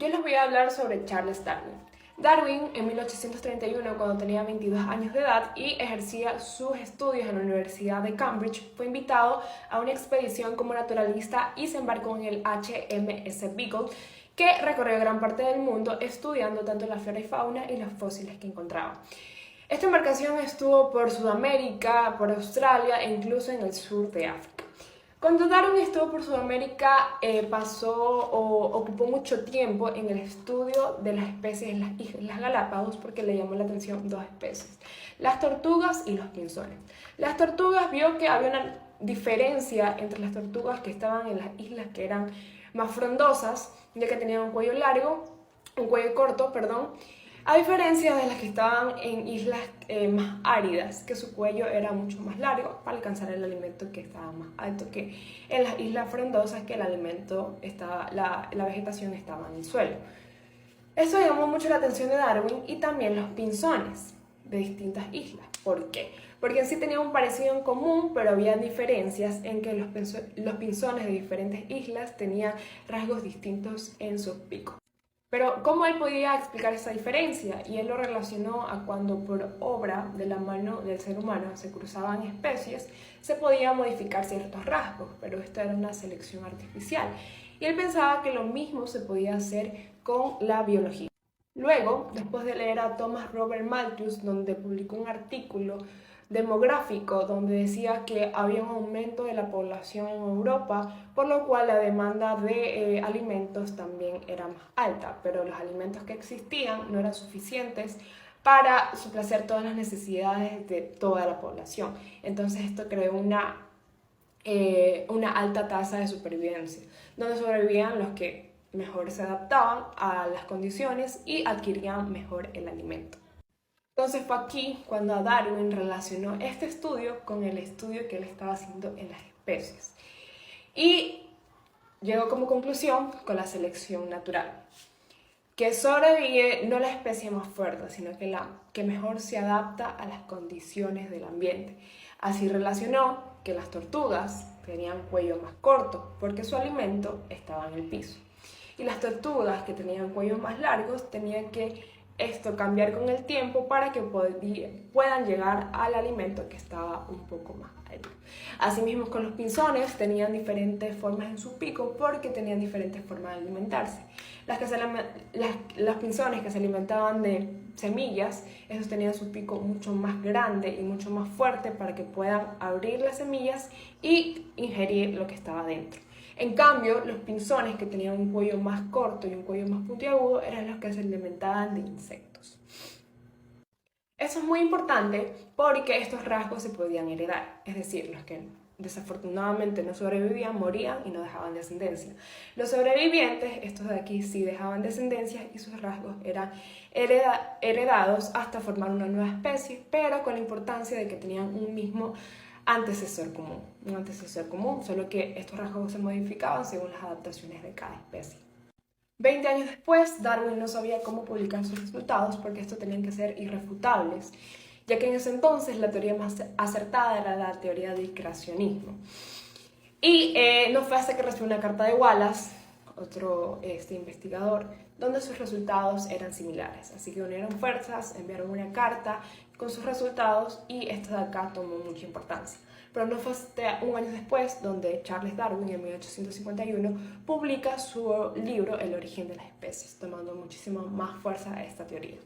Yo les voy a hablar sobre Charles Darwin. Darwin, en 1831, cuando tenía 22 años de edad y ejercía sus estudios en la Universidad de Cambridge, fue invitado a una expedición como naturalista y se embarcó en el HMS Beagle, que recorrió gran parte del mundo estudiando tanto la flora y fauna y los fósiles que encontraba. Esta embarcación estuvo por Sudamérica, por Australia e incluso en el sur de África. Cuando Darwin estuvo por Sudamérica, ocupó mucho tiempo en el estudio de las especies en las Islas Galápagos porque le llamó la atención dos especies, las tortugas y los pinzones. Las tortugas vio que había una diferencia entre las tortugas que estaban en las islas que eran más frondosas, ya que tenían un cuello corto, a diferencia de las que estaban en islas más áridas, que su cuello era mucho más largo para alcanzar el alimento que estaba más alto que en las islas frondosas, que el alimento la vegetación estaba en el suelo. Eso llamó mucho la atención de Darwin y también los pinzones de distintas islas. ¿Por qué? Porque en sí tenían un parecido en común, pero había diferencias en que los pinzones de diferentes islas tenían rasgos distintos en sus picos. Pero ¿cómo él podía explicar esa diferencia? Y él lo relacionó a cuando por obra de la mano del ser humano se cruzaban especies, se podían modificar ciertos rasgos, pero esto era una selección artificial. Y él pensaba que lo mismo se podía hacer con la biología. Luego, después de leer a Thomas Robert Malthus, donde publicó un artículo demográfico donde decía que había un aumento de la población en Europa, por lo cual la demanda de alimentos también era más alta, pero los alimentos que existían no eran suficientes para satisfacer todas las necesidades de toda la población. Entonces esto creó una alta tasa de supervivencia, donde sobrevivían los que mejor se adaptaban a las condiciones y adquirían mejor el alimento. Entonces fue aquí cuando Darwin relacionó este estudio con el estudio que él estaba haciendo en las especies. Y llegó como conclusión con la selección natural, que sobrevive no la especie más fuerte, sino que la que mejor se adapta a las condiciones del ambiente. Así relacionó que las tortugas tenían cuello más corto porque su alimento estaba en el piso. Y las tortugas que tenían cuellos más largos tenían que cambiar con el tiempo para que puedan llegar al alimento que estaba un poco más alto. Asimismo, con los pinzones tenían diferentes formas en su pico porque tenían diferentes formas de alimentarse. Los pinzones que se alimentaban de semillas, esos tenían su pico mucho más grande y mucho más fuerte para que puedan abrir las semillas y ingerir lo que estaba dentro. En cambio, los pinzones que tenían un cuello más corto y un cuello más puntiagudo eran los que se alimentaban de insectos. Eso es muy importante porque estos rasgos se podían heredar, es decir, los que desafortunadamente no sobrevivían morían y no dejaban descendencia. Los sobrevivientes, estos de aquí, sí dejaban descendencia y sus rasgos eran heredados hasta formar una nueva especie, pero con la importancia de que tenían un mismo antecesor común, solo que estos rasgos se modificaban según las adaptaciones de cada especie. 20 años después, Darwin no sabía cómo publicar sus resultados porque estos tenían que ser irrefutables, ya que en ese entonces la teoría más acertada era la teoría del creacionismo. Y no fue hasta que recibió una carta de Wallace, otro investigador, donde sus resultados eran similares. Así que unieron fuerzas, enviaron una carta con sus resultados y esto de acá tomó mucha importancia. Pero no fue hasta un año después donde Charles Darwin, en 1851, publica su libro El origen de las especies, tomando muchísimo más fuerza a esta teoría.